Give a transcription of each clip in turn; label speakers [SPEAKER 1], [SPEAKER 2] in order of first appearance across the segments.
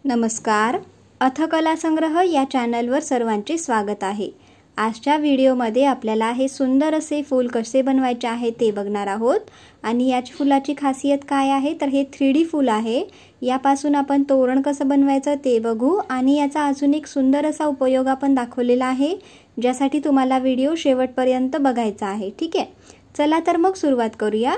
[SPEAKER 1] नमस्कार, अथकला संग्रह या चॅनलवर सर्वांचे स्वागत आहे। आजच्या व्हिडिओमध्ये आपल्याला हे सुंदर असे फूल कसे बनवायचे आहे ते बघणार आहोत। आणि या फुलाची खासियत काय आहे तर हे 3D फूल आहे। यापासून आपण तोरण कसं बनवायचं ते बघू आणि याचा अजून एक सुंदर असा उपयोग आपण दाखवलेला आहे, ज्यासाठी तुम्हाला व्हिडिओ शेवटपर्यंत बघायचा आहे। ठीक आहे, चला तर मग सुरुवात करूया।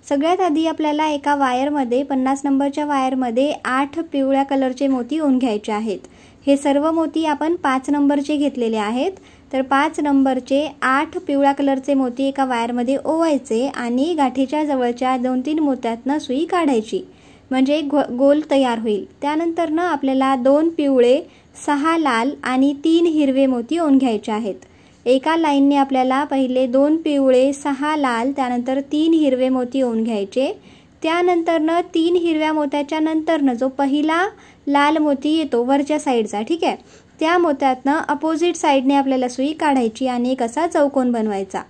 [SPEAKER 1] सगळ्यात आधी आपल्याला एका वायरमध्ये 50 नंबरच्या वायरमध्ये 8 पिवळ्या कलरचे मोती ओवून घ्यायचे आहेत। हे सर्व मोती आपण 5 नंबरचे घेतलेले आहेत। तर 5 नंबरचे 8 पिवळ्या कलरचे मोती एका वायरमध्ये ओवायचे आणि गाठीच्या जवळच्या 2-3 मोत्यातनं सुई काढायची, म्हणजे एक गोल तयार होईल। त्यानंतर आपल्याला 2 पिवळे, 6 लाल आणि 3 हिरवे मोती ओवून घ्यायचे आहेत। एका लाईनने आपल्याला पहिले 2 पिवळे, 6 लाल, त्यानंतर 3 हिरवे मोती ओवून घ्यायचे। त्यानंतर 3 हिरव्या मोत्याच्या नंतर जो पहिला लाल मोती येतो वरच्या साईडचा, ठीक आहे, त्या मोत्यातनं अपोजिट साईडने आपल्याला सुई काढायची आणि एक असा चौकोन बनवायचा।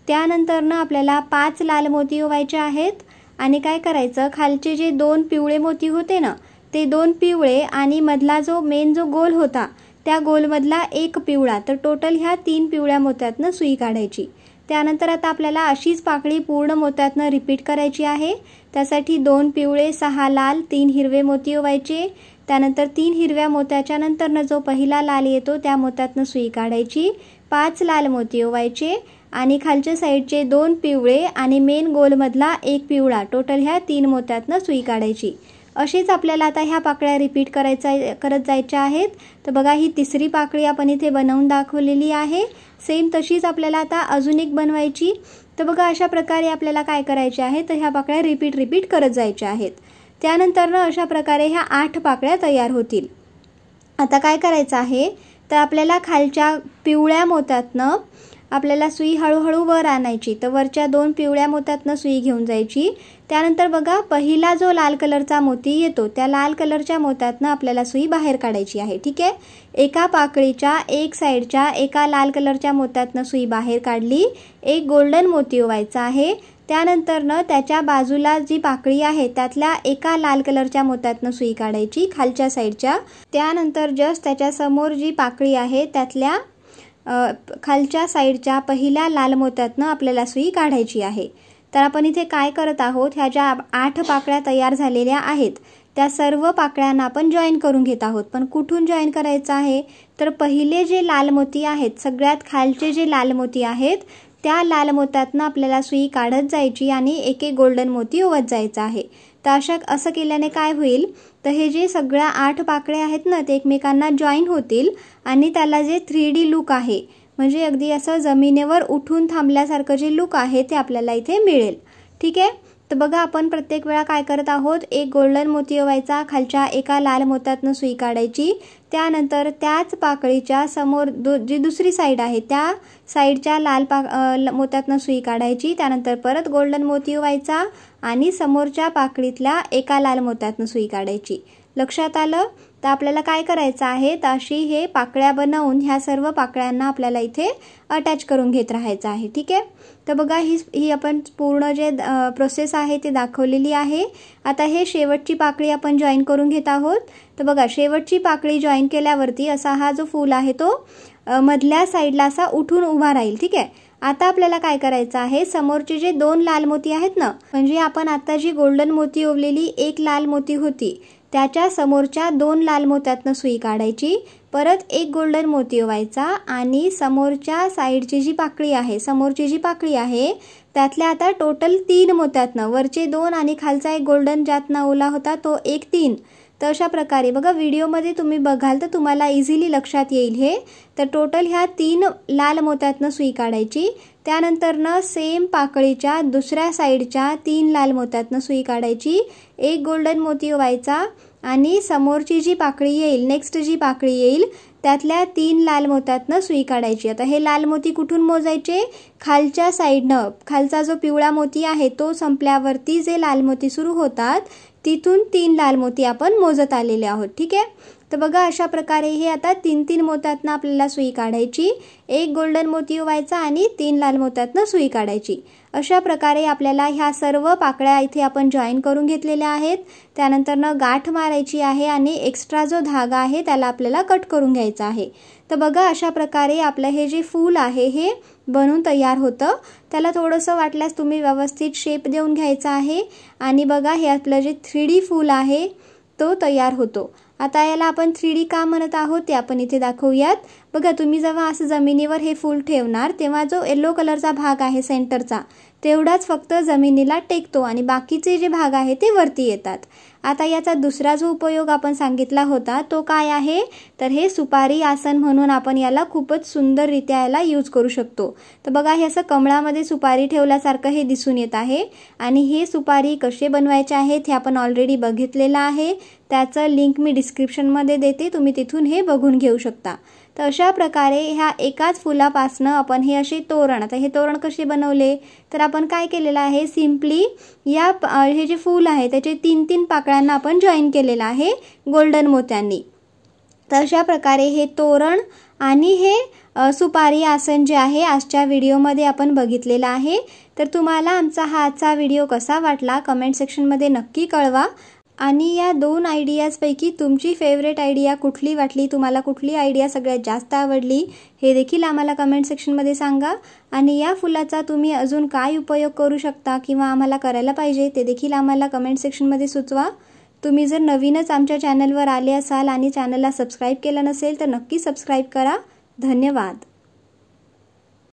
[SPEAKER 1] त्यानंतर आपल्याला 5 लाल मोती ओवायचे आहेत आणि काय करायचं, खालचे जे 2 पिवळे मोती होते ना, ते 2 पिवळे आणि मधला जो मेन जो गोल होता त्या गोलमधला एक पिवळा, तर टोटल ह्या 3 पिवळ्या मोत्यातनं सुई काढायची। त्यानंतर आता आपल्याला अशीच पाकळी पूर्ण मोत्यातनं रिपीट करायची आहे। त्यासाठी 2 पिवळे, 6 लाल, 3 हिरवे मोती ओवायचे। त्यानंतर 3 हिरव्या मोत्याच्या नंतर जो पहिला लाल येतो त्या मोत्यातनं सुई काढायची, 5 लाल मोती ओवायचे आणि खालच्या साईडचे 2 पिवळे आणि मेन गोलमधला एक पिवळा, टोटल ह्या 3 मोत्यातनं सुई काढायची। अशीच आपल्याला आता ह्या पाकळ्या रिपीट करत जायच्या आहेत। तर बघा, ही तिसरी पाकळी आपण इथे बनवून दाखवलेली आहे। सेम तशीच आपल्याला आता अजून एक बनवायची। तर बघा, अशा प्रकारे आपल्याला काय करायचे आहे तर ह्या पाकळ्या रिपीट करत जायच्या आहेत। त्यानंतर अशा प्रकारे ह्या 8 पाकळ्या तयार होतील। आता काय करायचं आहे तर आपल्याला खालच्या पिवळ्या मोत्यातनं आपल्याला सुई हळूहळू वर आणायची। तर वरच्या 2 पिवळ्या मोत्यातनं सुई घेऊन जायची। त्यानंतर बघा, पहिला जो लाल कलरचा मोती येतो त्या लाल कलरच्या मोत्यातनं आपल्याला सुई बाहेर काढायची आहे। ठीक आहे, एका पाकळीच्या एक साईडच्या एका लाल कलरच्या मोत्यातनं सुई बाहेर काढली, एक गोल्डन मोती ओवायचा आहे। त्यानंतर त्याच्या बाजूला जी पाकळी आहे त्यातल्या एका लाल कलरच्या मोत्यातनं सुई काढायची खालच्या साईडच्या। त्यानंतर जस्ट त्याच्या समोर जी पाकळी आहे त्यातल्या खालच्या साईडच्या पहिल्या लाल मोत्यातनं आपल्याला सुई काढायची आहे। तर आपण इथे काय करत आहोत, ह्या ज्या 8 पाकळ्या तयार झालेल्या आहेत त्या सर्व पाकळ्यांना आपण जॉईन करून घेत आहोत। पण कुठून जॉईन करायचं आहे तर पहिले जे लाल मोती आहेत, सगळ्यात खालचे जे लाल मोती आहेत त्या लाल मोत्यातनं आपल्याला सुई काढत जायची आणि एक एक गोल्डन मोती ओवत जायचं आहे। तर असं केल्याने काय होईल तर हे जे सगळ्या 8 पाकळ्या आहेत ना ते एकमेकांना जॉईन होतील आणि त्याला जे 3D लुक आहे, म्हणजे अगदी असं जमिनीवर उठून थांबल्यासारखं जे लुक आहे ते आपल्याला इथे मिळेल। ठीक आहे, तर बघा, आपण प्रत्येक वेळा काय करत आहोत, एक गोल्डन मोती ओवायचा, खालच्या एका लाल मोत्यातनं सुई काढायची। त्यानंतर त्याच पाकळीच्या समोर जी दुसरी साईड आहे त्या साईडच्या लाल मोत्यातनं सुई काढायची। त्यानंतर परत गोल्डन मोती ओवायचा आणि समोरच्या पाकळीतल्या एका लाल मोत्यातनं सुई काढायची। लक्षात आलं? तर आपल्याला काय करायचं आहे तर अशी हे पाकळ्या बनवून ह्या सर्व पाकळ्यांना आपल्याला इथे अटॅच करून घेत राहायचं आहे। ठीक आहे, तर बघा, ही आपण पूर्ण जे प्रोसेस आहे ते दाखवलेली आहे। आता हे शेवटची पाकळी आपण जॉईन करून घेत आहोत। तर बघा, शेवटची पाकळी जॉईन केल्यावरती असा हा जो फूल आहे तो मधल्या साईडला असा उठून उभा राहील। ठीक आहे, आता आपल्याला काय करायचं आहे, समोरचे जे 2 लाल मोती आहेत ना, म्हणजे आपण आता जी गोल्डन मोती ओवलेली एक लाल मोती होती त्याच्या समोरच्या 2 लाल मोत्यातनं सुई काढायची, परत एक गोल्डन मोती ओवायचा आणि समोरच्या साईडची जी पाकळी आहे, समोरची जी पाकळी आहे त्यातल्या आता टोटल 3 मोत्यातनं, वरचे 2 आणि खालचा एक गोल्डन ज्यातनं ओला होता तो एक 3। तर अशा प्रकारे बघा, व्हिडिओमध्ये तुम्ही बघाल तर तुम्हाला इझिली लक्षात येईल हे। तर टोटल ह्या 3 लाल मोत्यातनं सुई काढायची। त्यानंतर सेम पाकळीच्या दुसऱ्या साईडच्या 3 लाल मोत्यातनं सुई काढायची, एक गोल्डन मोती ओवायचा आणि समोरची जी पाकळी येईल, नेक्स्ट जी पाकळी येईल त्यातल्या 3 लाल मोत्यातनं सुई काढायची। आता हे लाल मोती कुठून मोजायचे, खालच्या साईडनं, खालचा जो पिवळा मोती आहे तो संपल्यावरती जे लाल मोती सुरू होतात तिथून 3 लाल मोती आपण मोजत आलेले आहोत। ठीक आहे, तर बघा अशा प्रकारे हे आता 3-3 मोत्यातनं आपल्याला सुई काढायची, एक गोल्डन मोती ओवायचा आणि 3 लाल मोत्यातनं सुई काढायची। अशा प्रकारे आपल्याला ह्या सर्व पाकळ्या इथे आपण जॉईन करून घेतलेल्या आहेत। त्यानंतर गाठ मारायची आहे आणि एक्स्ट्रा जो धागा आहे त्याला आपल्याला कट करून घ्यायचा आहे। तर बघा अशा प्रकारे आपलं हे जे फूल आहे हे बनून तयार होतं। त्याला थोडंसं वाटल्यास तुम्ही व्यवस्थित शेप देऊन घ्यायचा आहे आणि बघा हे आपलं जे 3D फूल आहे तो तयार होतो। आता याला आपण 3D का म्हणत आहोत ते आपण इथे दाखवूयात। बघा तुम्ही जेव्हा असं जमिनीवर हे फूल ठेवणार तेव्हा जो येलो कलरचा भाग आहे सेंटरचा तेवढाच फक्त जमिनीला टेकतो आणि बाकीचे जे भाग आहे ते वरती येतात। आता याचा दुसरा जो उपयोग आपण सांगितला होता तो काय आहे, तर हे सुपारी आसन म्हणून आपण याला खूपच सुंदररित्या याला यूज करू शकतो। तर बघा हे असं कमळामध्ये सुपारी ठेवल्यासारखं हे दिसून येत आहे आणि हे सुपारी कसे बनवायचे आहेत हे आपण ऑलरेडी बघितलेलं आहे। त्याचं लिंक मी डिस्क्रिप्शनमध्ये देते, तुम्ही तिथून हे बघून घेऊ शकता। तर अशा प्रकारे ह्या एकाच फुलापासनं आपण हे असे तोरण, आता हे तोरण कसे बनवले तर आपण काय केलेलं आहे, सिंपली या हे जे फूल आहे त्याचे 3-3 पाकळ्यांना आपण जॉईन केलेलं आहे गोल्डन मोत्यांनी। तर अशा प्रकारे हे तोरण आणि हे सुपारी आसन जे आहे आजच्या व्हिडिओमध्ये आपण बघितलेलं आहे। तर तुम्हाला आमचा हा आजचा व्हिडिओ कसा वाटला कमेंट सेक्शनमध्ये नक्की कळवा आणि या 2 आयडियाजपैकी तुमची फेवरेट आयडिया कुठली वाटली, तुम्हाला कुठली आयडिया सगळ्यात जास्त आवडली हे देखील आम्हाला कमेंट सेक्शनमध्ये सांगा। आणि या फुलाचा तुम्ही अजून काय उपयोग करू शकता किंवा आम्हाला करायला पाहिजे ते देखील आम्हाला कमेंट सेक्शनमध्ये सुचवा। तुम्ही जर नवीनच आमच्या चॅनलवर आले असाल आणि चॅनलला सबस्क्राईब केलं नसेल तर नक्की सबस्क्राईब करा। धन्यवाद।